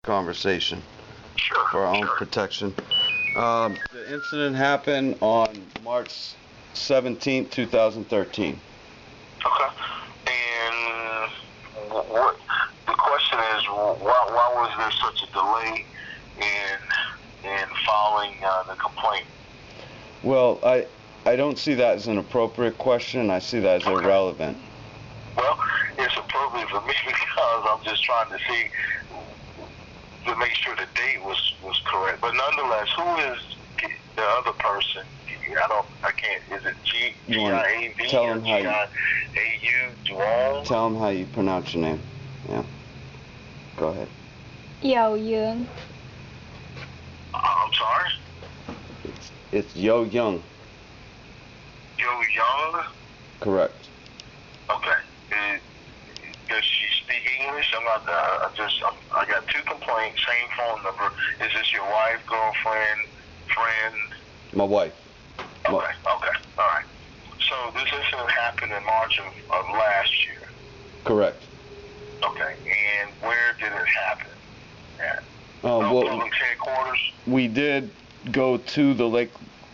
conversation Sure. for our own protection. The incident happened on March 17th, 2013. Okay. And what the question is, why was there such a delay in filing the complaint? Well, I don't see that as an appropriate question. I see that as irrelevant. Well, it's appropriate for me because I'm just trying to see to make sure the date was correct. But nonetheless, who is the other person? I can't. Is it G-I-A-V tell or him how G-I-A-U? Duong? Tell him how you pronounce your name. Yeah. Go ahead. Yo Young. I'm sorry? It's Yo Young. Yo Young? Correct. Okay. Does she speak English? I got two complaints, same phone number. Is this your wife, girlfriend, friend? My wife. Okay, all right. So this incident happened in March of last year. Correct. Okay, and where did it happen at? Well, Public headquarters? We did go to the Lake.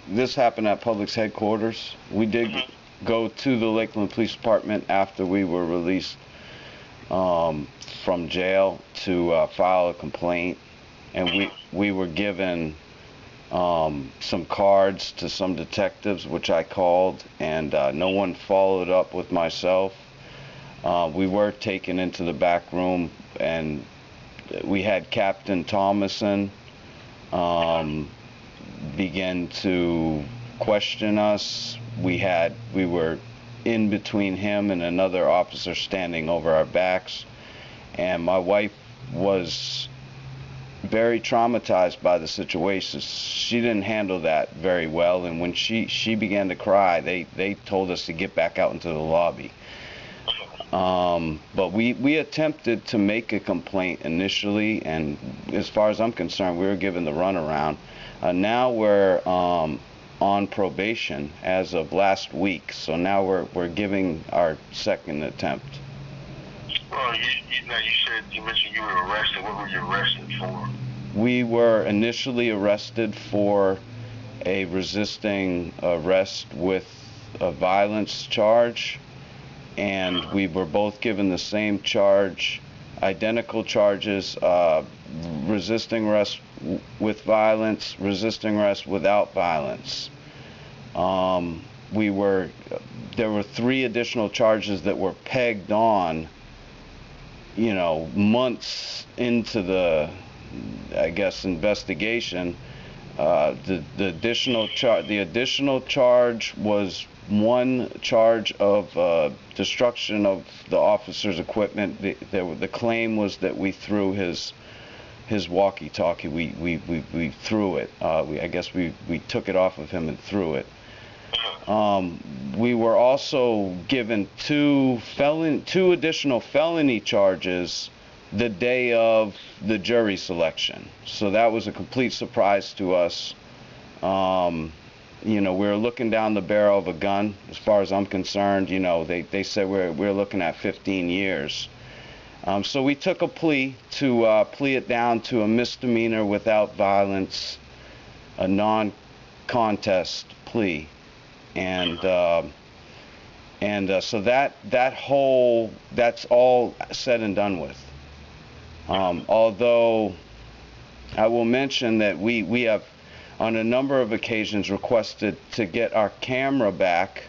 This happened at Public's headquarters. We did go to the Lakeland Police Department after we were released from jail to file a complaint, and we were given some cards to some detectives, which I called, and no one followed up with myself. We were taken into the back room, and we had Captain Thomason begin to question us. We were in between him and another officer standing over our backs, and my wife was very traumatized by the situation. She didn't handle that very well, and when she began to cry, they told us to get back out into the lobby. But we attempted to make a complaint initially, and as far as I'm concerned, we were given the runaround. Now we're on probation as of last week, so now we're giving our second attempt. Well, you mentioned you were arrested. What were you arrested for? We were initially arrested for a resisting arrest with a violence charge, and we were both given the same charge, identical charges, resisting arrest with violence, resisting arrest without violence. There were 3 additional charges that were pegged on, months into the, I guess, investigation. The additional charge was one charge of destruction of the officer's equipment. The claim was that we threw his walkie-talkie. We threw it. I guess we took it off of him and threw it. We were also given 2 additional felony charges the day of the jury selection. So that was a complete surprise to us. We were looking down the barrel of a gun. As far as I'm concerned, they said we're looking at 15 years. So we took a plea to plea it down to a misdemeanor without violence, a non-contest plea, and so that's all said and done with. Although I will mention that we have on a number of occasions requested to get our camera back,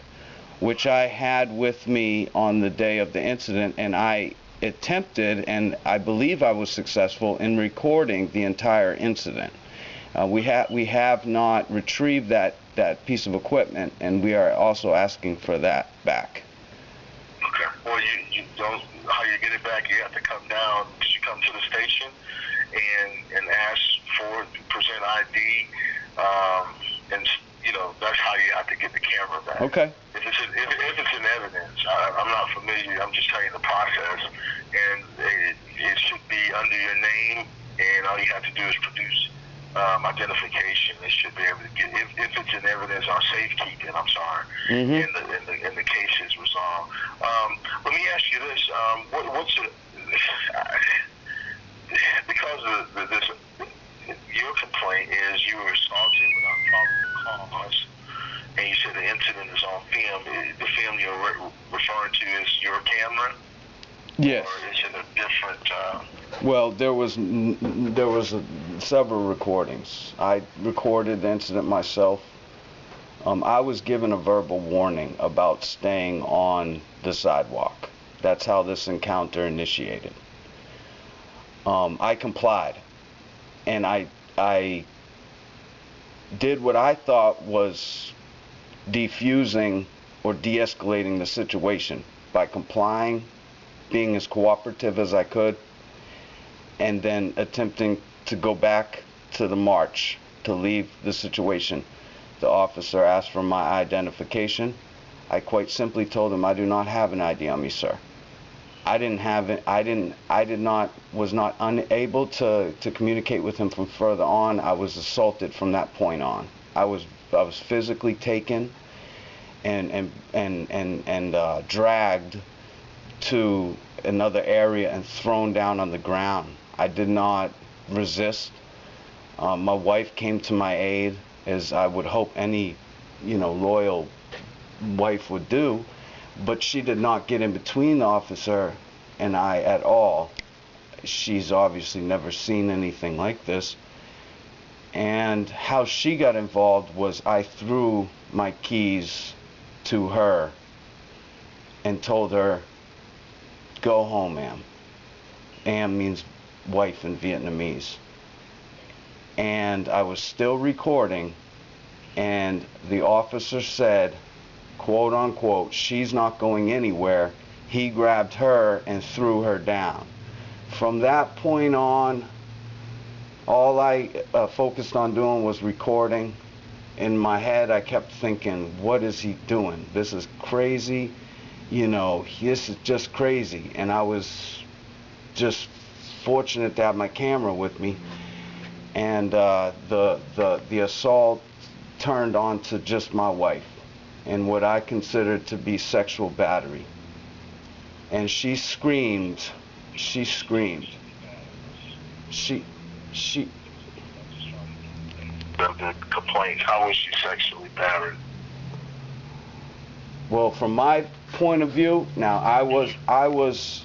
which I had with me on the day of the incident, and I attempted, and I believe I was successful in recording the entire incident. We have not retrieved that piece of equipment, and we are also asking for that back. Okay. Well, you don't. How you get it back? You have to come down. You come to the station and ask for present ID, and that's how you have to get the camera back. Okay. If it's in evidence, I'm not familiar. I'm just telling you the process, and it should be under your name, and all you have to do is produce identification. They should be able to get if it's in evidence or safekeeping. I'm sorry, and the case is resolved. Let me ask you this: what's it? because your complaint is you were assaulted without probable cause, and you said the incident is on film. The film you're referring to is your camera? Yes. Or is it a different... Well, there was several recordings. I recorded the incident myself. I was given a verbal warning about staying on the sidewalk. That's how this encounter initiated. I complied, and I did what I thought was defusing or de-escalating the situation by complying, being as cooperative as I could, and then attempting to go back to the march to leave the situation. The officer asked for my identification. I quite simply told him I do not have an ID on me, sir. I didn't have it. Was not unable to communicate with him from further on. I was assaulted from that point on. I was physically taken and dragged to another area and thrown down on the ground. I did not resist. My wife came to my aid, as I would hope any, loyal wife would do, but she did not get in between the officer and I at all. She's obviously never seen anything like this. And how she got involved was I threw my keys to her and told her, "Go home, ma'am." Am means wife in Vietnamese. And I was still recording, and the officer said, quote unquote, "She's not going anywhere." He grabbed her and threw her down. From that point on, all I focused on doing was recording. In my head, I kept thinking, what is he doing? This is crazy. This is just crazy. And I was just fortunate to have my camera with me. And the assault turned on to just my wife and what I considered to be sexual battery. And she screamed. She The complaint, how was she sexually battered? Well, from my point of view, now I was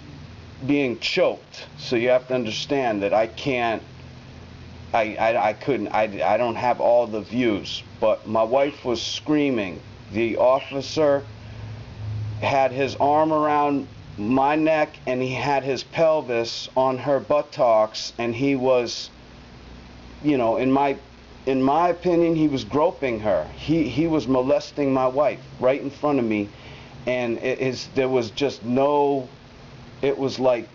being choked, so you have to understand that I don't have all the views, but my wife was screaming. The officer had his arm around my neck and he had his pelvis on her buttocks, and he was, in my opinion, he was groping her. He was molesting my wife right in front of me, and there was just no. It was like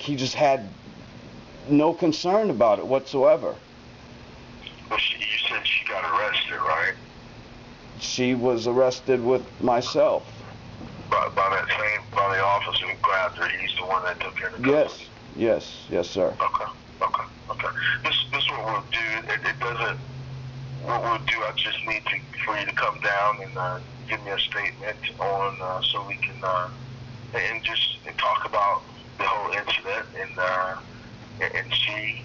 he just had no concern about it whatsoever. Well, you said she got arrested, right? She was arrested with myself. By the officer who grabbed her. He's the one that took her to custody. Yes, sir. Okay. This is what we'll do. It doesn't. What we'll do, I just need for you to come down and give me a statement on so we can and talk about the whole incident and see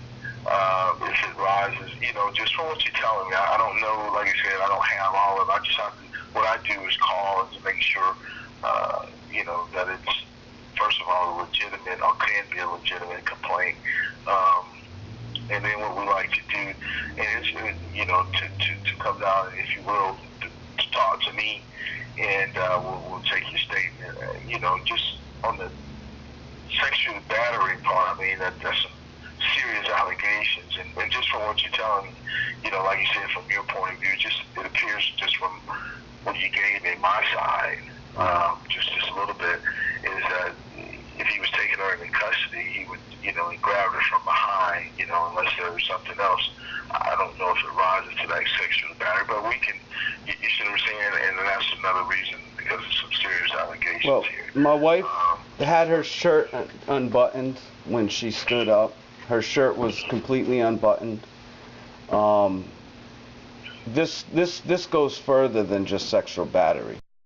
if it rises. Just from what you're telling me, I don't know. Like I said, I don't have all of it. I just have to. What I do is call and to make sure that it's first of all a legitimate or can be a legitimate complaint. And then what we like to do is, to come down, if you will, to talk to me, and we'll take your statement. Just on the sexual battery part, I mean, that's some serious allegations, and just from what you're telling me, like you said, from your point of view, it appears just from what you gave me, my side, just a little bit, is that if he was taking her into custody, he would, he grabbed her from behind, unless there was something else. I don't know if it rises to that sexual battery, but we can, you see what I'm saying? And that's another reason, because of some serious allegations here. My wife had her shirt unbuttoned when she stood up. Her shirt was completely unbuttoned. This goes further than just sexual battery.